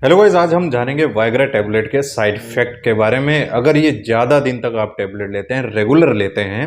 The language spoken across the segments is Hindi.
हेलो गाइस, आज हम जानेंगे वाइग्रा टैबलेट के साइड इफेक्ट के बारे में। अगर ये ज़्यादा दिन तक आप टैबलेट लेते हैं, रेगुलर लेते हैं,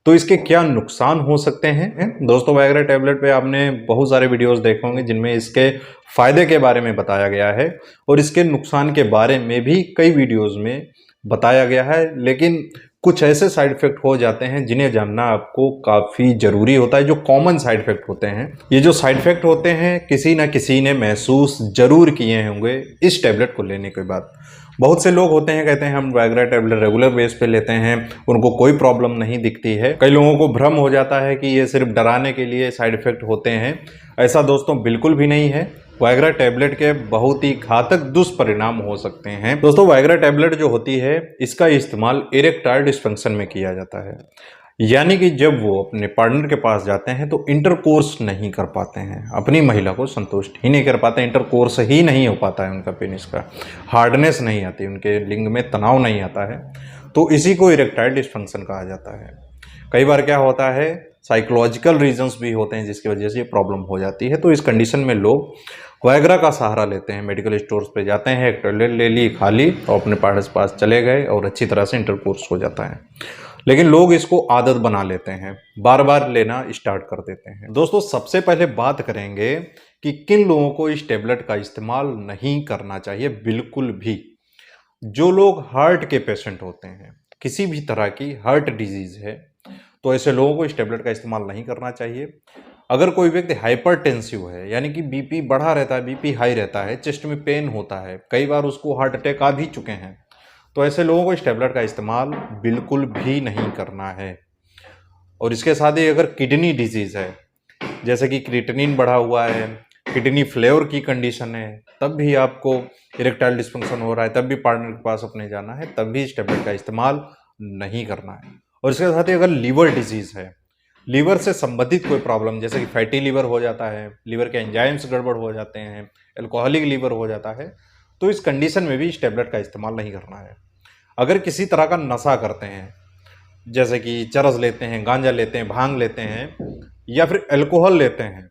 तो इसके क्या नुकसान हो सकते हैं। दोस्तों, वाइग्रा टैबलेट पे आपने बहुत सारे वीडियोस देखे होंगे जिनमें इसके फायदे के बारे में बताया गया है और इसके नुकसान के बारे में भी कई वीडियोस में बताया गया है। लेकिन कुछ ऐसे साइड इफेक्ट हो जाते हैं जिन्हें जानना आपको काफ़ी ज़रूरी होता है, जो कॉमन साइड इफेक्ट होते हैं। ये जो साइड इफेक्ट होते हैं किसी ना किसी ने महसूस जरूर किए होंगे इस टैबलेट को लेने के बाद। बहुत से लोग होते हैं, कहते हैं हम वाइग्रा टैबलेट रेगुलर बेस पे लेते हैं, उनको कोई प्रॉब्लम नहीं दिखती है। कई लोगों को भ्रम हो जाता है कि ये सिर्फ डराने के लिए साइड इफेक्ट होते हैं। ऐसा दोस्तों बिल्कुल भी नहीं है। वाइग्रा टैबलेट के बहुत ही घातक दुष्परिणाम हो सकते हैं। दोस्तों, वाइग्रा टैबलेट जो होती है इसका इस्तेमाल इरेक्टाइल डिस्फंक्शन में किया जाता है, यानी कि जब वो अपने पार्टनर के पास जाते हैं तो इंटरकोर्स नहीं कर पाते हैं, अपनी महिला को संतुष्ट ही नहीं कर पाते, इंटरकोर्स ही नहीं हो पाता है उनका पेनिस का, हार्डनेस नहीं आती, उनके लिंग में तनाव नहीं आता है, तो इसी को इरेक्टाइल डिस्फंक्शन कहा जाता है। कई बार क्या होता है, साइकोलॉजिकल रीजंस भी होते हैं जिसकी वजह से ये प्रॉब्लम हो जाती है। तो इस कंडीशन में लोग वाइग्रा का सहारा लेते हैं, मेडिकल स्टोर्स पे जाते हैं, एक टैबलेट ले ली, खा ली और अपने पार्टनर के पास चले गए और अच्छी तरह से इंटरकोर्स हो जाता है। लेकिन लोग इसको आदत बना लेते हैं, बार बार लेना स्टार्ट कर देते हैं। दोस्तों, सबसे पहले बात करेंगे कि किन लोगों को इस टैबलेट का इस्तेमाल नहीं करना चाहिए बिल्कुल भी। जो लोग हार्ट के पेशेंट होते हैं, किसी भी तरह की हार्ट डिजीज है, तो ऐसे लोगों को इस टैबलेट का इस्तेमाल नहीं करना चाहिए। अगर कोई व्यक्ति हाइपरटेंसिव है, यानी कि बीपी बढ़ा रहता है, बीपी हाई रहता है, चेस्ट में पेन होता है, कई बार उसको हार्ट अटैक आ भी चुके हैं, तो ऐसे लोगों को इस टैबलेट का इस्तेमाल बिल्कुल भी नहीं करना है। और इसके साथ ही अगर किडनी डिजीज है, जैसे कि क्रिएटिनिन बढ़ा हुआ है, किडनी फ्लेवर की कंडीशन है, तब भी आपको इरेक्टाइल डिस्फंक्शन हो रहा है, तब भी पार्टनर के पास अपने जाना है, तब भी इस टैबलेट का इस्तेमाल नहीं करना है। और इसके साथ ही अगर लीवर डिजीज है, लीवर से संबंधित कोई प्रॉब्लम, जैसे कि फैटी लीवर हो जाता है, लीवर के एंजाइम्स गड़बड़ हो जाते हैं, एल्कोहलिक लीवर हो जाता है, तो इस कंडीशन में भी इस टैबलेट का इस्तेमाल नहीं करना है। अगर किसी तरह का नशा करते हैं, जैसे कि चरस लेते हैं, गांजा लेते हैं, भांग लेते हैं या फिर अल्कोहल लेते हैं,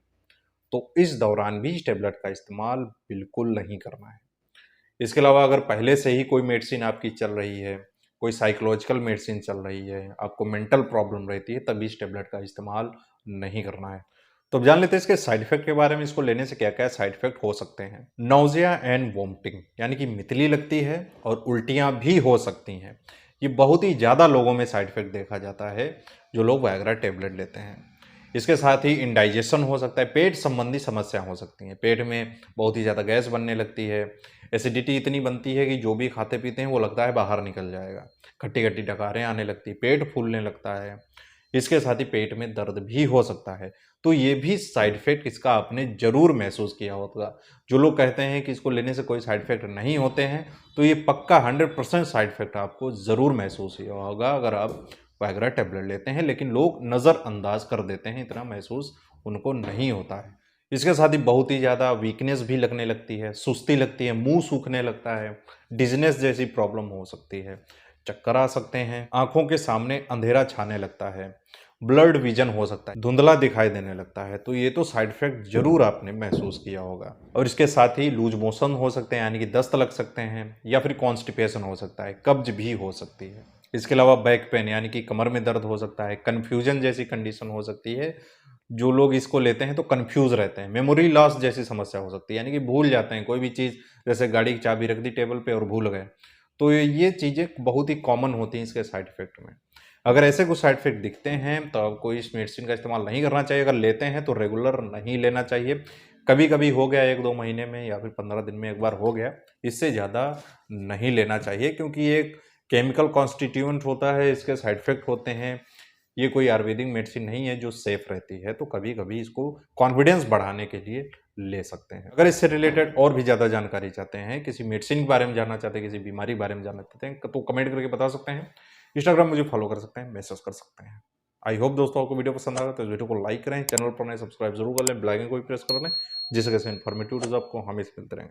तो इस दौरान भी इस टैबलेट का इस्तेमाल बिल्कुल नहीं करना है। इसके अलावा अगर पहले से ही कोई मेडिसिन आपकी चल रही है, कोई साइकोलॉजिकल मेडिसिन चल रही है, आपको मेंटल प्रॉब्लम रहती है, तभी इस टैबलेट का इस्तेमाल नहीं करना है। तो अब जान लेते हैं इसके साइड इफेक्ट के बारे में। इसको लेने से क्या क्या साइड इफेक्ट हो सकते हैं। नौजिया एंड वोमिटिंग, यानी कि मितली लगती है और उल्टियां भी हो सकती हैं। ये बहुत ही ज़्यादा लोगों में साइड इफेक्ट देखा जाता है जो लोग वाइग्रा टैबलेट लेते हैं। इसके साथ ही इंडाइजेशन हो सकता है, पेट संबंधी समस्या हो सकती है, पेट में बहुत ही ज़्यादा गैस बनने लगती है, एसिडिटी इतनी बनती है कि जो भी खाते पीते हैं वो लगता है बाहर निकल जाएगा, खट्टी खट्टी डकारें आने लगती है, पेट फूलने लगता है। इसके साथ ही पेट में दर्द भी हो सकता है। तो ये भी साइड इफेक्ट इसका आपने जरूर महसूस किया होगा। जो लोग कहते हैं कि इसको लेने से कोई साइड इफेक्ट नहीं होते हैं, तो ये पक्का 100% साइड इफेक्ट आपको ज़रूर महसूस हुआ होगा अगर आप वाइग्रा टैबलेट लेते हैं। लेकिन लोग नज़रअंदाज कर देते हैं, इतना महसूस उनको नहीं होता है। इसके साथ ही बहुत ही ज़्यादा वीकनेस भी लगने लगती है, सुस्ती लगती है, मुंह सूखने लगता है, डिजनेस जैसी प्रॉब्लम हो सकती है, चक्कर आ सकते हैं, आंखों के सामने अंधेरा छाने लगता है, ब्लड विजन हो सकता है, धुंधला दिखाई देने लगता है। तो ये तो साइड इफेक्ट जरूर आपने महसूस किया होगा। और इसके साथ ही लूज मोशन हो सकते हैं, यानी कि दस्त लग सकते हैं, या फिर कॉन्स्टिपेशन हो सकता है, कब्ज भी हो सकती है। इसके अलावा बैक पेन, यानी कि कमर में दर्द हो सकता है, कन्फ्यूजन जैसी कंडीशन हो सकती है। जो लोग इसको लेते हैं तो कंफ्यूज रहते हैं, मेमोरी लॉस जैसी समस्या हो सकती है, यानी कि भूल जाते हैं कोई भी चीज़, जैसे गाड़ी की चाबी रख दी टेबल पे और भूल गए। तो ये चीज़ें बहुत ही कॉमन होती हैं इसके साइड इफेक्ट में। अगर ऐसे कुछ साइड इफेक्ट दिखते हैं तो आपको इस मेडिसिन का इस्तेमाल नहीं करना चाहिए। अगर लेते हैं तो रेगुलर नहीं लेना चाहिए। कभी कभी हो गया 1-2 महीने में या फिर 15 दिन में एक बार हो गया, इससे ज़्यादा नहीं लेना चाहिए, क्योंकि ये एक केमिकल कॉन्स्टिट्यूएंट होता है, इसके साइड इफेक्ट होते हैं। ये कोई आयुर्वेदिक मेडिसिन नहीं है जो सेफ रहती है, तो कभी कभी इसको कॉन्फिडेंस बढ़ाने के लिए ले सकते हैं। अगर इससे रिलेटेड और भी ज़्यादा जानकारी चाहते हैं, किसी मेडिसिन के बारे में जानना चाहते हैं, किसी बीमारी के बारे में जानना चाहते हैं, तो कमेंट करके बता सकते हैं। इंस्टाग्राम मुझे फॉलो कर सकते हैं, मैसेज कर सकते हैं। आई होप दोस्तों आपको वीडियो पसंद आएगा, तो इस वीडियो को लाइक करें, चैनल पर नए सब्सक्राइब जरूर कर लें, बेल आइकन को भी प्रेस कर लें, जिससे कैसे इन्फॉर्मेटिव वीडियोस आपको हमेशा मिलते रहेंगे।